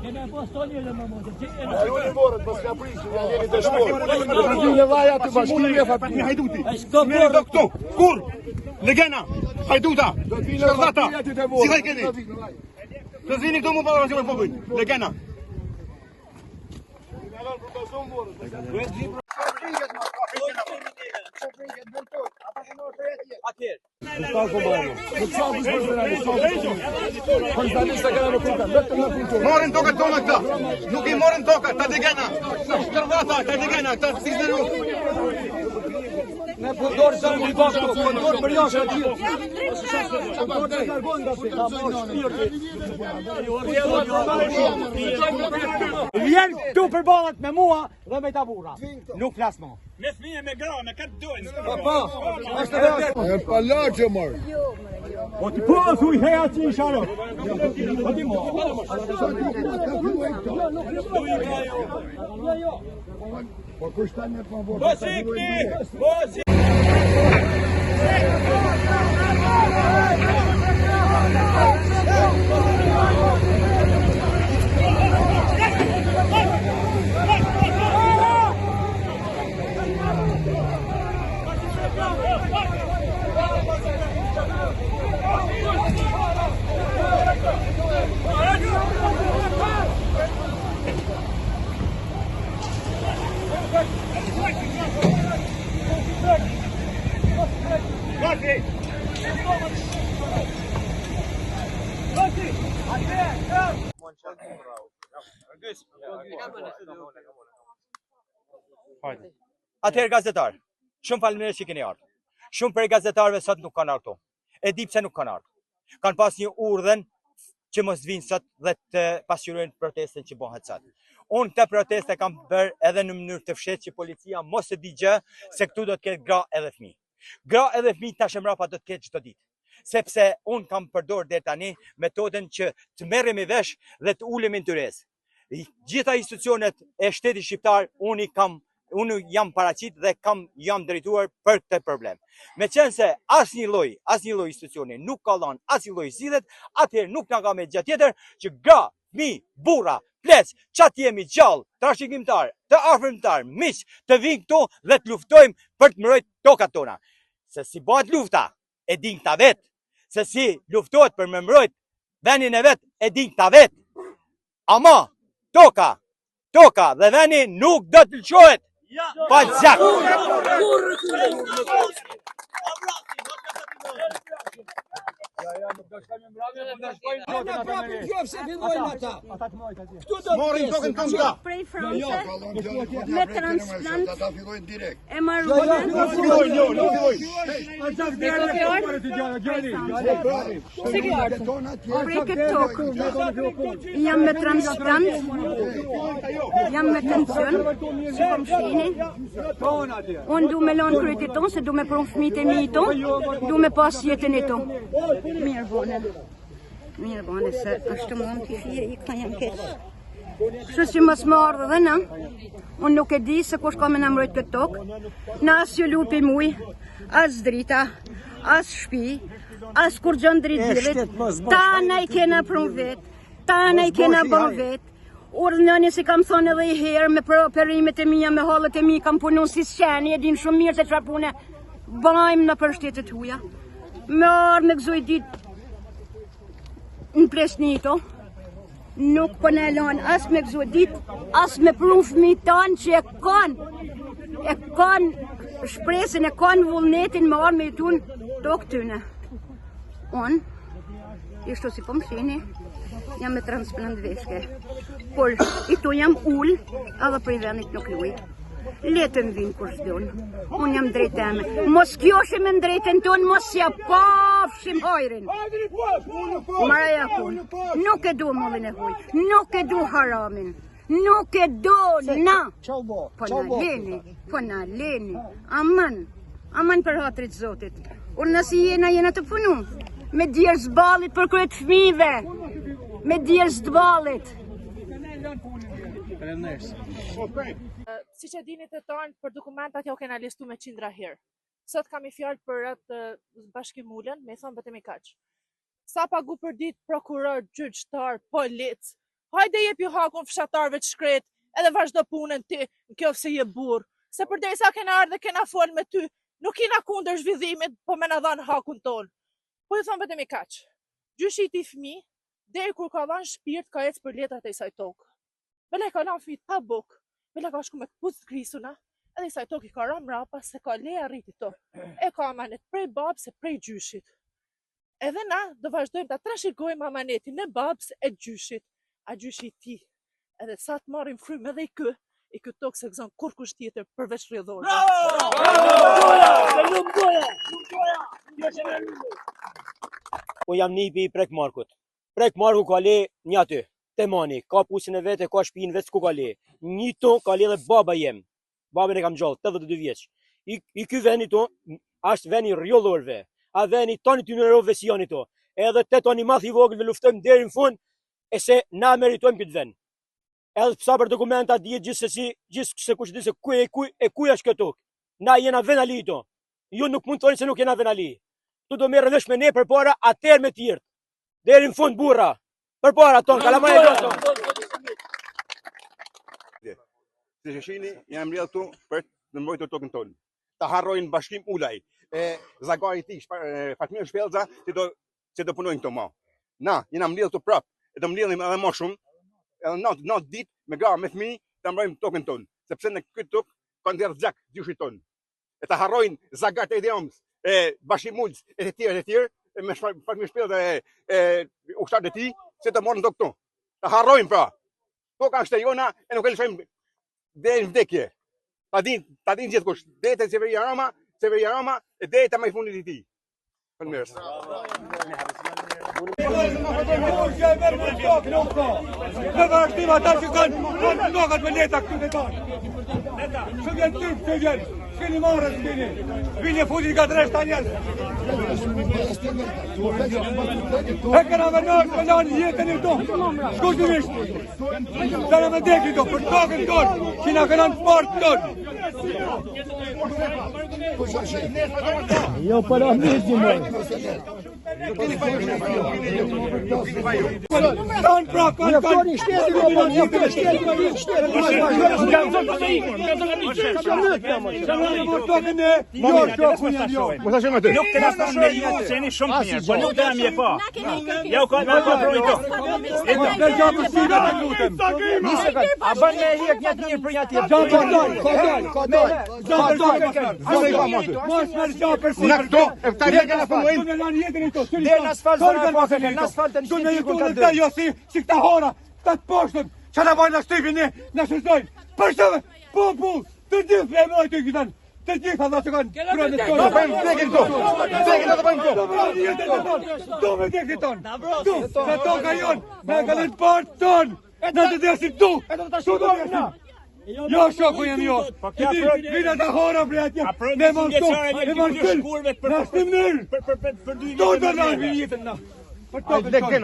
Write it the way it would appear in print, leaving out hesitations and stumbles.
Kena postoni edhe më mund. Unë morët, pas ka prishin, janë jeni dëshmorë. Në vaja të bashkimit e fatmi hajduti. Mirë do këtu, kur? Legena, hajduta, shërdata, si haj keni? Të zvini këtu mu për në pokujt, legena. Morin tokat tona këta, nuk I morin tokat, ta degena, shkërdata, ta degena, ta sizneru. Ne përdorë sa më bakto, përdorë për jashtë aty. Vjen këtu për ballat me mua dhe me ta burra. Nuk flas më. Me fëmijë me gra, me katë dojnë. Po, është vërtet. E palaçe marr. Po ti po thuj heja ti shalo. Po ti mo. Po kushtan me pa vot. Atëherë gazetar, shumë faleminderit që keni ardhur. Shumë prej gazetarëve sot nuk kanë ardhur. E di pse nuk kanë ardhur. Kanë pas një urdhën që mos vinë sot dhe të pasqyrojnë protestën që bëhet sot. Unë këtë protestë kam bërë edhe në mënyrë të fshehtë që policia mos e di gjë se këtu do të ketë gra edhe fëmijë. Gra edhe fëmijë tash mbrapa do të ketë çdo ditë. Sepse unë kam përdorur deri tani metodën që të merremi vesh dhe të ulemi në tyrezë. Gjitha institucionet e shtetit shqiptar unë jam paraqit dhe jam drejtuar për këtë problem. Meqense asnjë lloj institucioni nuk ka dhënë asnjë lloj zgjidhjet, atëherë nuk na ka me gjë tjetër që gra, fëmijë, burra, plec, çat jemi gjallë, trashëgimtar, të afërmtar, miq, të vinë këtu dhe të luftojmë për të mbrojtur tokat tona. Se si bëhet lufta, e din ta vet. Se si luftohet për me mbrojt vendin e vet, e din ta vet. Ama toka dhe vendi nuk do të lëshohet. Pa gjak. Morin tokën tonë ka. Prej Francë me transplant e marrën. Prej këtë tokë jam me transplant, jam me tension, si kom shini. Unë du me lonë kryet e tonë, se du me pron fëmijët e mi tonë, du me pas jetën e tonë. Mirë bone, se ashtë mund të fije i ka jam keqë. Kështu që mos më ardhë dhe na, unë nuk e di se kush ka me në mrojt këtë tokë, në asë që lupi muj, asë drita, asë shpi, asë kur gjën dritëgjivit, ta na i kena prun vetë, ta na i kena bën vetë. Urdhënjani si kam thonë edhe i herë, me perimet e mija, me halët e mi, kam punu si shqeni, e din shumë mirë se çfarë pune bajmë në për shtetet huja. Me arë me gëzoj ditë në presnito, nuk për në lanë as me gëzoj ditë, as me prun fëmijët tanë që e kanë shpresën, e kanë vullnetin me arë me jetun tokë tyne. Unë, ishtu si po më shini, jam me transplant veshke, por i tu jam ullë, edhe për i venit nuk luj. Letën vinë kur s'donë, unë jam drejtë eme. Mos kjoshim në drejtën tonë, mos ja pafshim hajrin. Maraja kun, nuk e du mollin e huj, nuk e du haramin, nuk e du na. Po na leni, aman për hatrit Zotit. Unë nësi jena të punu, me djerë zbalit për kërët fmive, me djerë zbalit. Si që dini të tanë, për dokumentat jo kena listu me qindra herë. Sot kam i fjallë për atë bashkimullën, me thonë vetëm i kaq. sa pagu për ditë prokuror, gjyqtar, polic. Hajde jepi hakun fshatarve të shkret, edhe vazhdo punën ti, në kjo se je burr. Se përdesa kena ardhe, kena fol me ty, nuk kena kundër zhvillimit, po me na dhanë hakun ton. Po ju thonë vetëm i kaq. Gjyshi i ti fëmi, deri kur ka dhanë shpirt, ka ecë për letrat e isaj tokë. Bele ka lanë fëmijë pa bukë, bele ka shku me këpucë grisuna, edhe isaj tokë i ka ra mrapa se ka leja rriti to. E ka amanet prej babës e prej gjyshit. Edhe na do vazhdojmë ta trashëgojmë amanetin e babës e gjyshit. A gjyshi i ti, edhe sa të marrim frymë edhe i kë tokë se gëzon kur kush tjetër përveç rrjedhorëve. Po jam nipi i Prekmarkut. Prekmarku ka le një aty, te mani, ka pusin e vete, ka shtëpinë vetë ku ka le. Një to ka le dhe baba jem. Babën e kam gjallë, 82 vjeç. I ky veni to, është veni rjollorve, a veni tani ty në rove si janë to. Edhe 8 tani math i vogël me luftojmë deri në fund, e se na meritojmë këtë vend. Edhe psa për dokumenta dihet gjithse kush di se kuj është këtu. Na jena venali to. Ju nuk mund të thoni se nuk jena venali. Tu do merr vesh me ne përpara atëherë me tjerë. Deri në fund burra. Përpara ton, kalamaj e ton. Se sheshini, jam rrjedh këtu për të mbrojtur tokën tonë. Ta harrojnë bashkim Ulaj, Zagari i tij, Fatmir Shpellza, që do punojnë këto më. Na, jena mbledh këtu prap, e do mbledhim edhe më shumë, edhe 9 ditë me gra, me fëmijë, ta mbrojmë tokën tonë, sepse në këtë tokë ka ndër zak gjyshit tonë. E ta harrojnë Zagat e Idioms, Bashkim Ulës, e të tjerë, me Fatmir Shpellza e ushtarët e tij, se të morën këtu. Ta harrojnë pra. Toka është e jona e nuk e lëshojmë deri në vdekje. Ta din gjithkush. Deri te Severia Rama, e deri te më i fundit i tij. Faleminderit. Në vazhdim ata që kanë lokat me leta këtu të tonë. Që vjen tyrë, që vjen. Shkeni marrë, shkeni. Vini e futin ka dresh ta njerë. E këna vërnarë të lanë jetën e tonë. Shkushtimisht. Të në me dekli to, për tokën tonë. Që na këna në partë tonë. Jo, për ahmisht një mërë. Tanë pra, kanë Nuk të nasë me ju, që jeni shumë të mirë, po nuk të jam je pa. Ja u ka projito. A bën me hirë një të mirë për një tjetër. Në këto, e këta leka në punojnë. Dhe në asfaltën Kënë me jetu në të jo si këta hora, këta të poshtëm, që në bojnë në shtypin ne, në shëzdojnë. Për shëve, popull, të gjithë e mojtë i këtanë, të gjithë ata që kanë kërën e tonë. Do bëjmë vdekin këto, vdekin do bëjmë këto. Do me vdekin tonë, du, se toka jonë, me kanë të partë tonë, në të desin tu, tu do desin. Jo shoku jem jo, vina të hora bre atje, me mërë tu, me mërë tëllë, në shtë mënyrë, tu të nërë vjetën na. Për tokën tonë.